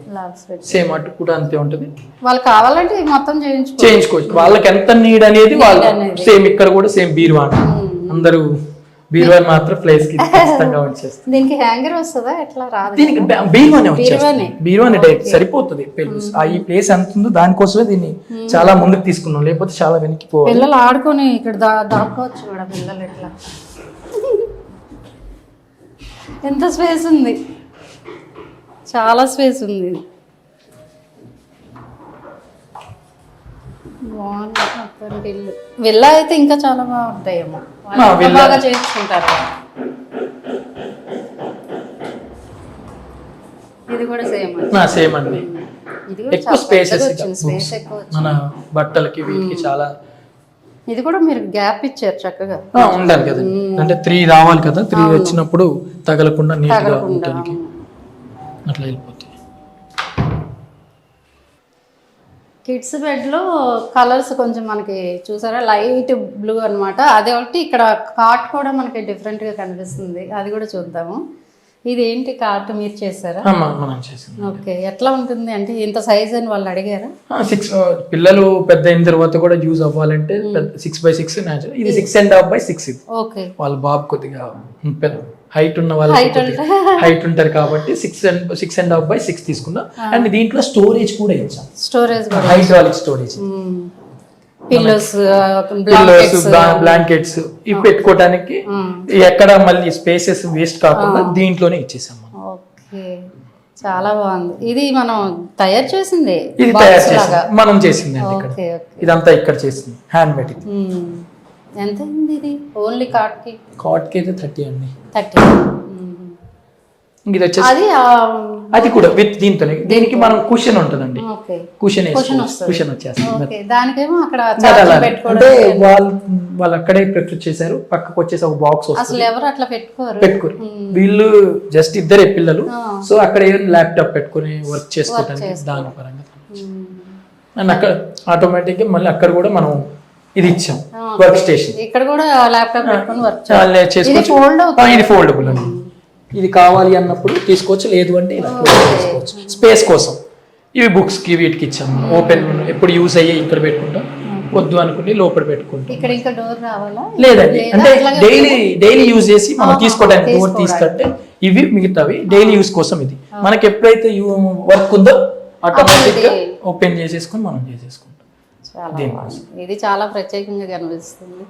సేమ్ అటు కూడా అంతే ఉంటుంది. వాళ్ళు కావాలంటే ఇది మొత్తం చేయించుకోవచ్చు. వాళ్ళకి ఎంత నీడ్ అనేది వాళ్ళు సేమ్ ఇక్కడ కూడా సేమ్ బీరువా అందరూ బీరువా మాత్రం ప్లేస్ కి ఖచ్చితంగా వచ్చేస్తుంది. దీనికి హ్యాంగర్ వస్తుందా ఎట్లా రాదు? దీనికి బీరువానే డైరెక్ట్ సరిపోతుంది. ఈ ప్లేస్ ఎంత ఉందో దానికోసమే దీన్ని చాలా ముందుకు తీసుకున్నాం, లేకపోతే చాలా వెనక్కి పోవాలి. పిల్లలు ఆడుకొని ఇక్కడ దాక్కోవచ్చు కూడా పిల్లలు. ఎట్లా ఎంత స్పేస్ ఉంది, చాలా స్పేస్ ఉంది. బాగుంది. విల్లా అయితే ఇంకా చాలా బాగుంటాయేమో, బాగా చేయించుకుంటారు. ఇది కూడా సేమ్ అండి. ఎక్కువ స్పేసెస్ మన బట్టలకి వీటికి చాలా. ఇది కూడా మీరు గ్యాప్ ఇచ్చారు చక్కగా. ఉండాలి కదా, అంటే 3 రావాలి కదా, 3 వచ్చినప్పుడు తగలకుండా నీట్ గా ఉండడానికి అట్లా వెళ్ళిపోతుంది. కిడ్స్ బెడ్ లో కలర్స్ కొంచెం మనకి చూసారా, లైట్ బ్లూ అన్నమాట. అదే ఒకటి ఇక్కడ కాట్ కూడా మనకి డిఫరెంట్ గా కనిపిస్తుంది, అది కూడా చూద్దాము. ఇది ఏంటి కాట్ మీరు చేశారా? మనం చేసాం. ఓకే, ఎట్లా ఉంటుంది అంటే ఇంత సైజ్ అని వాళ్ళు అడిగారా? 6 పిల్లలు పెద్ద అయిన తర్వాత కూడా యూజ్ అవ్వాలంటే 6x6 న్యాచురల్. ఇది 6.5x6. ఇది ఓకే, వాళ్ళ బాబు కొద్దిగా పెద్ద హైట్ ఉన్న వాళ్ళకి హైట్ ఉంటారు కాబట్టి 6.5x6 తీసుకున్నా. అండ్ దీంట్లో స్టోరేజ్ కూడా ఇచ్చాం, storage hydraulic storage. Pillows, blankets ఇవి పెట్టుకోవడానికి ఎక్కడ మళ్ళీ స్పేసెస్ వేస్ట్ కాకుండా దీంట్లోనే ఇచ్చేసాం. ఓకే, చాలా బాగుంది. ఇది మనం తయారు చేసింది, ఇది తయారు చేసి మనం చేసింది అండి. ఇక్కడ ఇదంతా ఇక్కడ చేసింది, హ్యాండ్ మేడ్. ఎంత అయింది ఇది ఓన్లీ కాట్ కి అయితే 30 అండి. 30. ఇది వచ్చేసి అది కూడా విత్ దీంతోనే. దీనికి మనం కుషన్ ఉంటుందండి, కుషన్ వచ్చేస్తుంది. దానికేమో అక్కడ అంటే వాళ్ళు అక్కడే ప్రిఫర్ చేశారు. పక్కకు వచ్చేసి ఒక బాక్స్ వస్తుంది, ఎవరు అట్లా పెట్టుకోరు. వీళ్ళు జస్ట్ ఇద్దరే పిల్లలు, సో అక్కడ ల్యాప్టాప్ పెట్టుకుని వర్క్ చేసుకోవడానికి దాని పరంగా. అండ్ అక్కడ ఆటోమేటిక్ గా మళ్ళీ అక్కడ కూడా మనం ఇది ఇచ్చాం, వర్క్ స్టేషన్. ఇక్కడ కూడా ల్యాప్టాప్ పెట్టుకుని వర్క్ చేసుకోవచ్చు. ఇది ఫోల్డబుల్ అండి. ఇది కావాలి అన్నప్పుడు తీసుకోవచ్చు, లేదు అంటే ఇలా తీసుకోవచ్చు స్పేస్ కోసం. ఇవి బుక్స్ కి వీటికి ఇచ్చాము. ఓపెన్ ఎప్పుడు యూజ్ అయ్యే ఇక్కడ పెట్టుకుంటాం, వద్దు అనుకుంటే లోపల పెట్టుకుంటాం. ఇక్కడ ఇంకా డోర్ రావాలా? లేదండి, అంటే డైలీ యూజ్ చేసి మనం తీసుకోవడానికి డోర్ తీసుకుంటే ఇవి మిగతావి డైలీ యూజ్ కోసం. ఇది మనకి ఎప్పుడైతే వర్క్ ఉందో ఆటోమేటిక్ గా ఓపెన్ చేసేసుకొని మనం చేసేసుకుంటాం. ఇది చాలా ప్రత్యేకంగా కనిపిస్తుంది.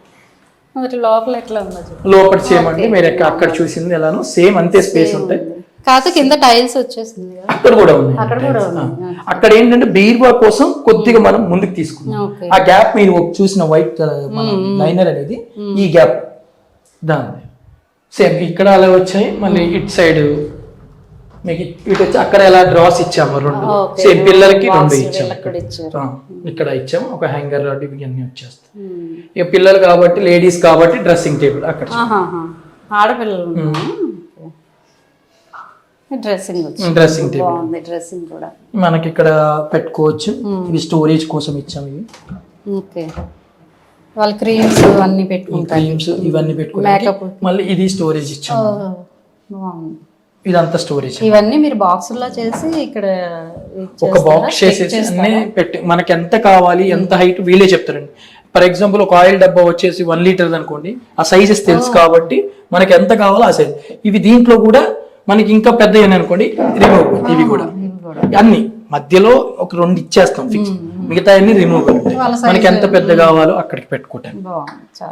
మరి లోపల ఎట్లా ఉందో లోపల సేమ్ అండి, మీరు అక్కడ చూసింది ఎలానో సేమ్ అంతే స్పేస్ ఉంటాయి. కాకపోతే కింద టైల్స్ వచ్చేసింది, అక్కడ కూడా ఉంది. అక్కడ ఏంటంటే బీరువా కోసం కొద్దిగా మనం ముందుకు తీసుకున్నాం. ఆ గ్యాప్ మీరు చూసిన వైట్ లైనర్ అనేది ఈ గ్యాప్ దాని సేమ్ ఇక్కడ అలా వచ్చాయి. మళ్ళీ ఇటు సైడ్ మీకు ఇటు వచ్చి అక్కడ ఎలా డ్రాస్ ఇచ్చాము 2 సేమ్ పిల్లలకి 2 ఇచ్చాము. ఇక్కడ ఇచ్చాము ఒక హ్యాంగర్ లాంటి ఇవన్నీ వచ్చేస్తాయి. ఇక పిల్లలు కాబట్టి లేడీస్ కాబట్టి డ్రెస్సింగ్ టేబుల్ అక్కడ ఆడపిల్లలు డ్రెస్సింగ్ టేబుల్ డ్రెస్సింగ్ కూడా మనకి ఇక్కడ పెట్టుకోవచ్చు. ఇది స్టోరేజ్ కోసం ఇచ్చాము. ఇవి ఓకే, వాళ్ళ క్రీమ్స్ అన్ని పెట్టుకుంటారు, క్రీమ్స్ ఇవన్నీ పెట్టుకుంటారు. మళ్ళీ ఇది స్టోరేజ్ ఇచ్చాము. ఇదంతా స్టోరేజ్. ఇవన్నీ మీరు బాక్సుల్లో చేసి ఇక్కడ ఒక బాక్స్ చేసేసి అన్ని పెట్టి మనకి ఎంత కావాలి ఎంత హైట్ వీళ్ళే చెప్తారండి. ఫర్ ఎగ్జాంపుల్ ఒక ఆయిల్ డబ్బా వచ్చేసి 1 లీటర్ అనుకోండి, ఆ సైజెస్ తెలుసు కాబట్టి మనకి ఎంత కావాలో ఆ సైజ్. ఇవి దీంట్లో కూడా మనకి ఇంకా పెద్ద అనుకోండి రిమూవ్. ఇవి కూడా అన్ని మధ్యలో ఒక 2 ఇచ్చేస్తాం ఫిక్స్, మిగతా అన్ని రిమూవ్. మనకి ఎంత పెద్ద కావాలో అక్కడికి పెట్టుకుంటాం.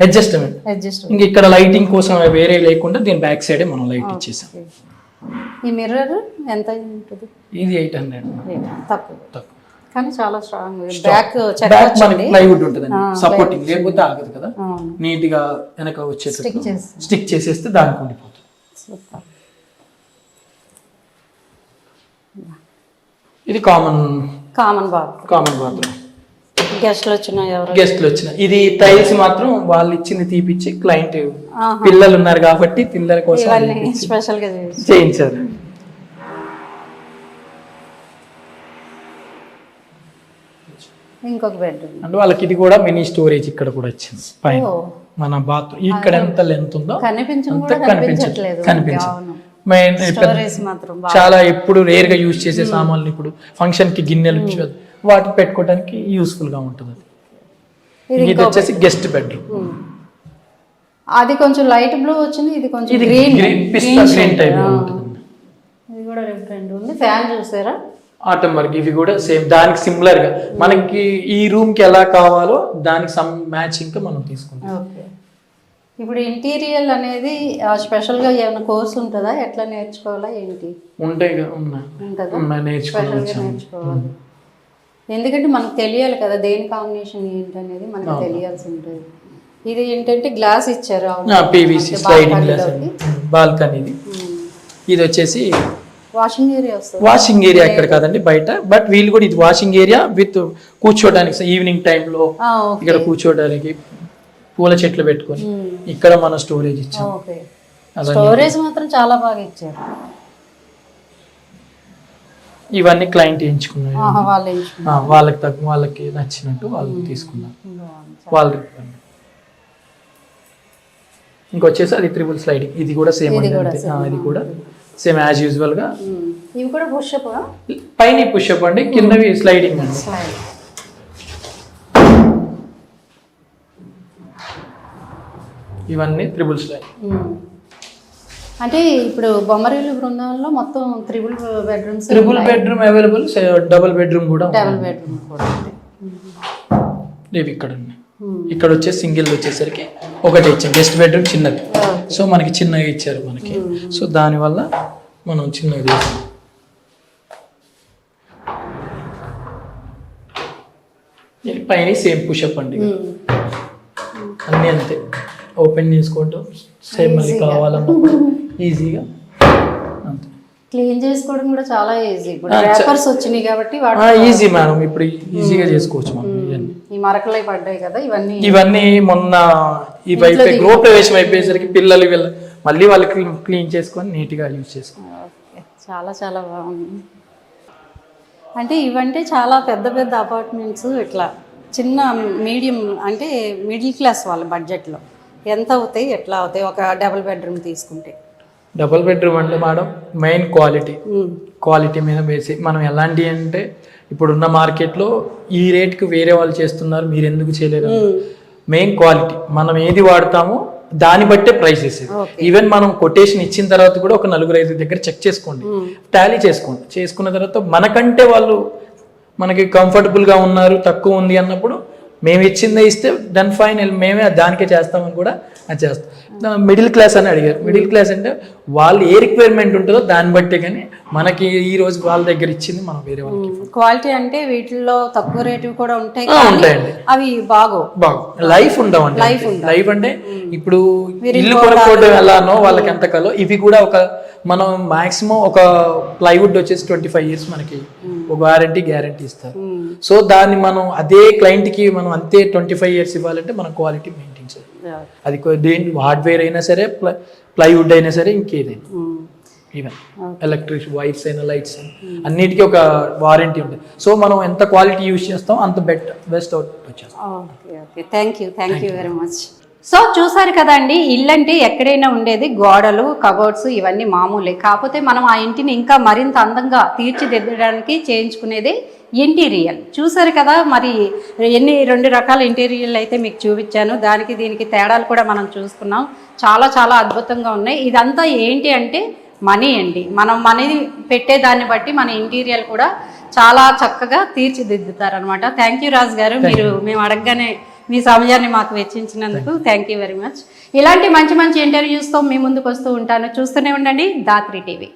అడ్జస్ట్మెంట్. ఇంక ఇక్కడ లైటింగ్ కోసం వేరే లేకుండా దీని బ్యాక్ సైడ్ మనం లైట్ ఇచ్చేసాం. ఈ మిర్రర్ ఎంత ఉంటుంది? ఇది 800. తక్కువ కానీ చాలా స్ట్రాంగ్. బ్యాక్ మనకి ప్లైవుడ్ ఉంటుందండి సపోర్టింగ్, లేకపోతే ఆగదు కదా. నీట్ గా వెనక వచ్చేసి స్టిక్ చేసేస్తే దానికి ఉండిపోతుంది. ఇది కామన్ బాత్రూమ్. గెస్ట్లు వచ్చిన ఇది టైల్స్ మాత్రం వాళ్ళు ఇచ్చింది తీపిచ్చి క్లయింట్ పిల్లలు ఉన్నారు కాబట్టి పిల్లల కోసం స్పెషల్ గా చేయించారు. ఇంకొక బెడ్రూమ్. అంటే వాళ్ళకి ఇది కూడా మినీ స్టోరేజ్ ఇక్కడ కూడా వచ్చింది పైన. మన బాత్రూమ్ ఇక్కడ ఎంత లెంత్ ఉందో అంత కనిపించదు. మెయిన్ చాలా ఎప్పుడు రేర్ గా యూజ్ చేసే సామాన్లు, ఇప్పుడు ఫంక్షన్ కి గిన్నెలు వాటిని పెట్టుకోవడానికి యూస్ఫుల్ గా ఉంటుంది. ఇది వచ్చేసి గెస్ట్ బెడ్రూమ్. అది కొంచెం లైట్ బ్లూ వచ్చింది, ఇది కొంచెం గ్రీన్ పిస్తా గ్రీన్ టైప్ లో ఉంటుంది. ఇది కూడా డిఫరెంట్ ఉంది. ఫ్యాన్ చూసారా, ఆటం వర్క్. ఇవి కూడా సేమ్ దానికి సిమిలర్ గా మనకి ఈ రూమ్ కి ఎలా కావాలో దానికి సమ్ మ్యాచింగ్ గా మనం తీసుకుంటాం. ఓకే. ఇప్పుడు ఇంటీరియర్ అనేది స్పెషల్ గా ఏమైనా కోర్స్ ఉంటుందా, ఎట్లా నేర్చుకోవాలా ఏంటి? ఉంటాయి ఉన్నాయి నేర్చుకోవాలి. ఎందుకంటే మనకు తెలియాలి కదా దేని కాంబినేషన్ ఏంటి అనేది మనకు తెలియాల్సి ఉంటుంది. ఇది ఏంటంటే గ్లాస్ ఇచ్చారు, పీవీసీ స్లైడింగ్ గ్లాస్, బాల్కనీ. ఇది వచ్చేసి వాషింగ్ ఏరియా వస్తుంది. వాషింగ్ ఏరియా ఇక్కడ కాదండి బయట, బట్ వీళ్ళు కూడా ఇది వాషింగ్ ఏరియా విత్ కూర్చోడానికి ఈవినింగ్ టైంలో ఇక్కడ కూర్చోడానికి పూల చెట్లు పెట్టుకొని ఇక్కడ మన స్టోరేజ్ ఇచ్చాం. స్టోరేజ్ మాత్రం చాలా బాగా ఇచ్చారు. ఇవన్నీ క్లయింట్ ఎంచుకున్నారు, వాళ్ళకి నచ్చినట్టు వాళ్ళు తీసుకున్నారు. వాళ్ళు ఇంకొచ్చేసి అది త్రిబుల్ స్లైడింగ్. ఇది కూడా సేమ్ అండి, ఇది కూడా సేమ్ యాజ్ యూజువల్ గా. ఇవి కూడా పుషప్, పైన పుషప్ అండి, కిందవి స్లైడింగ్ అండి. ఇవన్నీ త్రిబుల్ స్లైడ్. అంటే ఇప్పుడు బొమ్మరిల్లు బృందంలో మొత్తం triple bedroom available, double bedroom కూడా. ఇవి ఇక్కడ ఇక్కడ వచ్చేసి సింగిల్ వచ్చేసరికి ఒకటి ఇచ్చాం. గెస్ట్ బెడ్రూమ్ చిన్నది, సో మనకి చిన్నగా ఇచ్చారు మనకి. సో దానివల్ల మనం చిన్నగా చేసాం. పైన సేమ్ పుషప్ అండి, అన్నీ అంతే. ఓపెన్ చేసుకోవడం సేమ్ మళ్ళీ కావాలన్నప్పుడు ఈజీగా అంతే. క్లీన్ చేసుకోవడం కూడా చాలా ఈజీ. ఇప్పుడు పేపర్స్ వచ్చినాయి కాబట్టి ఈజీ మేడం, ఇప్పుడు ఈజీగా చేసుకోవచ్చు మనం. ఈ మరకలై పడ్డాయి కదా, ఇవన్నీ మొన్న ఈ గృహప్రవేశం అయిపోయేసరికి పిల్లలు మళ్ళీ వాళ్ళు క్లీన్ చేసుకొని నీట్ గా యూజ్ చేసుకోవాలి. చాలా చాలా బాగుంది. అంటే ఇవంటే చాలా పెద్ద పెద్ద అపార్ట్మెంట్స్, ఇట్లా చిన్న మీడియం అంటే మిడిల్ క్లాస్ వాళ్ళ బడ్జెట్లో ఎంత అవుతాయి, ఎట్లా అవుతాయి ఒక డబుల్ బెడ్రూమ్ తీసుకుంటే? డబుల్ బెడ్రూమ్ అంటే మేడం మెయిన్ క్వాలిటీ మీద బేసి. మనం ఎలాంటి అంటే ఇప్పుడున్న మార్కెట్లో ఈ రేట్కి వేరే వాళ్ళు చేస్తున్నారు, మీరు ఎందుకు చేయలేరు? మెయిన్ క్వాలిటీ, మనం ఏది వాడతామో దాన్ని బట్టే ప్రైస్ వేసేది. ఈవెన్ మనం కొటేషన్ ఇచ్చిన తర్వాత కూడా ఒక 4-5 దగ్గర చెక్ చేసుకోండి, టాలీ చేసుకోండి. చేసుకున్న తర్వాత మనకంటే వాళ్ళు మనకి కంఫర్టబుల్గా ఉన్నారు, తక్కువ ఉంది అన్నప్పుడు మేము ఇచ్చిందే ఇస్తే దాని ఫైనల్ మేమే దానికే చేస్తామని కూడా అది చేస్తాం. మిడిల్ క్లాస్ అని అడిగారు. మిడిల్ క్లాస్ అంటే వాళ్ళు ఏ రిక్వైర్మెంట్ ఉంటుందో దాన్ని బట్టే, కానీ మనకి ఈ రోజు వాళ్ళ దగ్గర ఇచ్చింది మనం వేరే వాళ్ళకి. క్వాలిటీ అంటే వీటిల్లో తక్కువ రేటు కూడా ఉంటాయండి, అవి బాగు లైఫ్ ఉండవండి. లైఫ్ అంటే ఇప్పుడు ఇల్లు కొనుక్కోవడం ఎలానో వాళ్ళకి ఎంత కలో, ఇవి కూడా ఒక మనం మాక్సిమం ఒక ప్లైవుడ్ వచ్చేసి 25 years మనకి ఒక గ్యారంటీ ఇస్తారు. సో దాన్ని మనం అదే క్లయింట్ కి మనం అంతే 25 years ఇవ్వాలంటే మనం క్వాలిటీ మెయింటైన్ చేయాలి. అది దేని హార్డ్వేర్ అయినా సరే, ప్లైవుడ్ అయినా సరే, ఇంకేదైనా ఈవెన్ ఎలక్ట్రిక్ వైర్స్ అయినా లైట్స్ అయినా అన్నిటికీ ఒక వారంటీ ఉంటుంది. సో మనం ఎంత క్వాలిటీ యూజ్ చేస్తాం అంత బెస్ట్ అవుట్ వచ్చేస్తాం. Thank you very much. So చూసారు కదండి, ఇల్లు అంటే ఎక్కడైనా ఉండేది గోడలు, కబోర్డ్స్ ఇవన్నీ మామూలే. కాకపోతే మనం ఆ ఇంటిని ఇంకా మరింత అందంగా తీర్చిదిద్దడానికి చేయించుకునేది ఇంటీరియర్. చూసారు కదా, మరి 2 రకాల ఇంటీరియర్లు అయితే మీకు చూపించాను. దానికి దీనికి తేడాలు కూడా మనం చూసుకున్నాం. చాలా చాలా అద్భుతంగా ఉన్నాయి. ఇదంతా ఏంటి అంటే మనీ అండి. మనం మనీ పెట్టేదాన్ని బట్టి మన ఇంటీరియర్ కూడా చాలా చక్కగా తీర్చిదిద్దుతారనమాట. థ్యాంక్ యూ రాజు గారు, మేము అడగగానే మీ సమయాన్ని మాకు వెచ్చించినందుకు థ్యాంక్ యూ వెరీ మచ్. ఇలాంటి మంచి మంచి ఇంటర్వ్యూస్తో మీ ముందుకు వస్తూ ఉంటాను. చూస్తూనే ఉండండి ధాత్రి టీవీ.